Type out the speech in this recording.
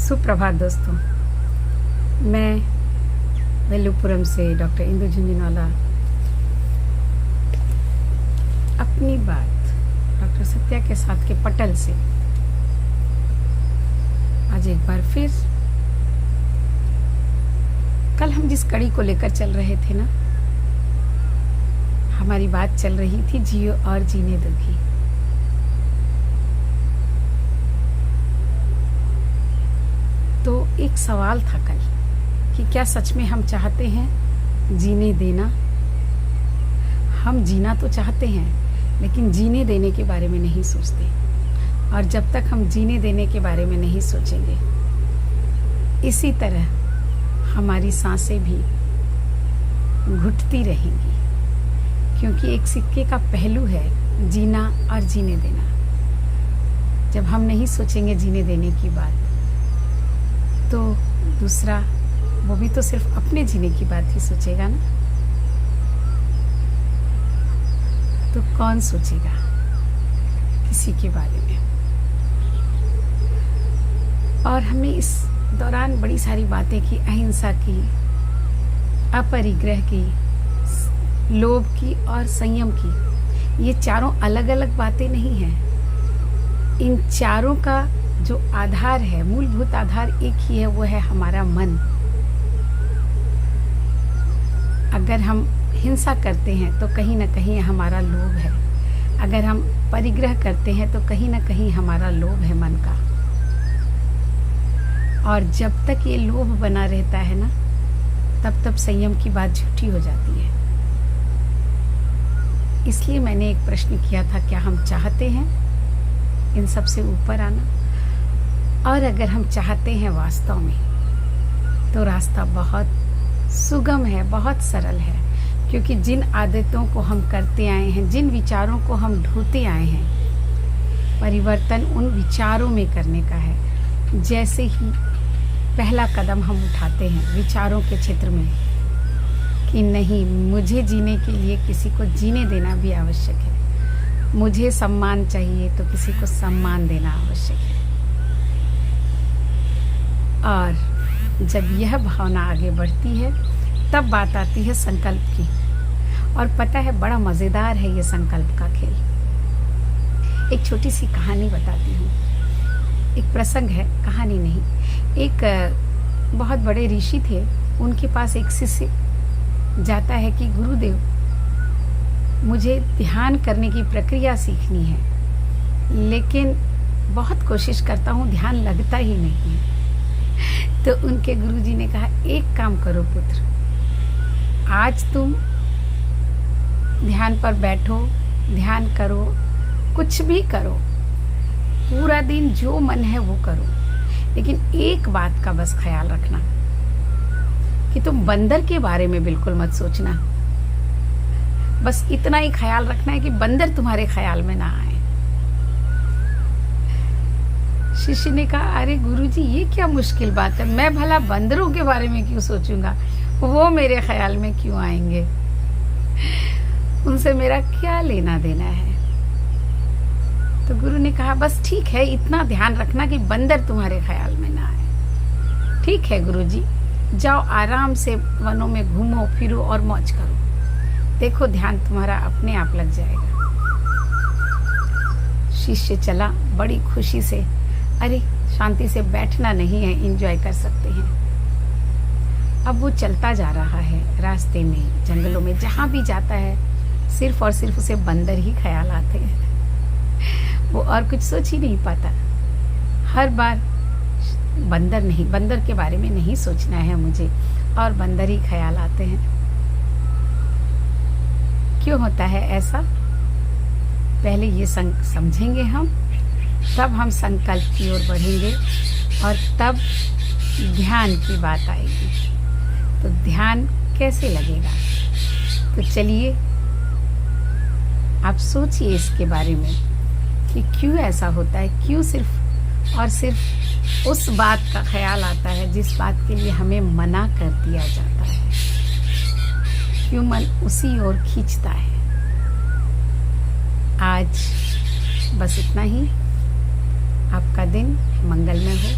सुप्रभात दोस्तों, मैं वेलुपुरम से डॉक्टर इंदु झुंझुनवाला अपनी बात डॉक्टर सत्या के साथ के पटल से आज एक बार फिर कल हम जिस कड़ी को लेकर चल रहे थे ना, हमारी बात चल रही थी जियो और जीने दो की। तो एक सवाल था कल कि क्या सच में हम चाहते हैं जीने देना। हम जीना तो चाहते हैं लेकिन जीने देने के बारे में नहीं सोचते, और जब तक हम जीने देने के बारे में नहीं सोचेंगे, इसी तरह हमारी सांसें भी घुटती रहेंगी, क्योंकि एक सिक्के का पहलू है जीना और जीने देना। जब हम नहीं सोचेंगे जीने देने की बात, तो दूसरा वो भी तो सिर्फ अपने जीने की बात ही सोचेगा ना, तो कौन सोचेगा किसी के बारे में। और हमने इस दौरान बड़ी सारी बातें की, अहिंसा की, अपरिग्रह की, लोभ की और संयम की। ये चारों अलग अलग बातें नहीं हैं। इन चारों का जो आधार है, मूलभूत आधार एक ही है, वो है हमारा मन। अगर हम हिंसा करते हैं तो कहीं ना कहीं हमारा लोभ है, अगर हम परिग्रह करते हैं तो कहीं ना कहीं हमारा लोभ है मन का। और जब तक ये लोभ बना रहता है ना, तब संयम की बात झूठी हो जाती है। इसलिए मैंने एक प्रश्न किया था, क्या हम चाहते हैं इन सब से ऊपर आना? और अगर हम चाहते हैं वास्तव में, तो रास्ता बहुत सुगम है, बहुत सरल है, क्योंकि जिन आदतों को हम करते आए हैं, जिन विचारों को हम ढोते आए हैं, परिवर्तन उन विचारों में करने का है। जैसे ही पहला कदम हम उठाते हैं विचारों के क्षेत्र में कि नहीं, मुझे जीने के लिए किसी को जीने देना भी आवश्यक है, मुझे सम्मान चाहिए तो किसी को सम्मान देना आवश्यक है। और जब यह भावना आगे बढ़ती है, तब बात आती है संकल्प की। और पता है, बड़ा मज़ेदार है ये संकल्प का खेल। एक छोटी सी कहानी बताती हूँ। एक प्रसंग है, कहानी नहीं। एक बहुत बड़े ऋषि थे, उनके पास एक शिष्य जाता है कि गुरुदेव, मुझे ध्यान करने की प्रक्रिया सीखनी है, लेकिन बहुत कोशिश करता हूँ, ध्यान लगता ही नहीं है। तो उनके गुरुजी ने कहा, एक काम करो पुत्र, आज तुम ध्यान पर बैठो, ध्यान करो, कुछ भी करो, पूरा दिन जो मन है वो करो, लेकिन एक बात का बस ख्याल रखना कि तुम बंदर के बारे में बिल्कुल मत सोचना। बस इतना ही ख्याल रखना है कि बंदर तुम्हारे ख्याल में ना आए। शिष्य ने कहा, अरे गुरुजी, ये क्या मुश्किल बात है, मैं भला बंदरों के बारे में क्यों सोचूंगा, वो मेरे ख्याल में क्यों आएंगे, उनसे मेरा क्या लेना देना है। तो गुरु ने कहा, बस ठीक है, इतना ध्यान रखना कि बंदर तुम्हारे ख्याल में ना आए। ठीक है गुरुजी, जाओ आराम से वनों में घूमो फिरो और मौज करो, देखो ध्यान तुम्हारा अपने आप लग जाएगा। शिष्य चला बड़ी खुशी से। अरे शांति से बैठना नहीं है, एंजॉय कर सकते हैं। अब वो चलता जा रहा है, रास्ते में, जंगलों में, जहाँ भी जाता है सिर्फ और सिर्फ उसे बंदर ही ख्याल आते हैं। वो और कुछ सोच ही नहीं पाता। हर बार बंदर के बारे में नहीं सोचना है मुझे, और बंदर ही ख्याल आते हैं। क्यों होता है ऐसा? पहले ये समझेंगे हम, तब हम संकल्प की ओर बढ़ेंगे, और तब ध्यान की बात आएगी। तो ध्यान कैसे लगेगा? तो चलिए आप सोचिए इसके बारे में कि क्यों ऐसा होता है, क्यों सिर्फ और सिर्फ उस बात का ख्याल आता है जिस बात के लिए हमें मना कर दिया जाता है। क्यों मन उसी ओर खींचता है। आज बस इतना ही। आपका दिन मंगलमय हो।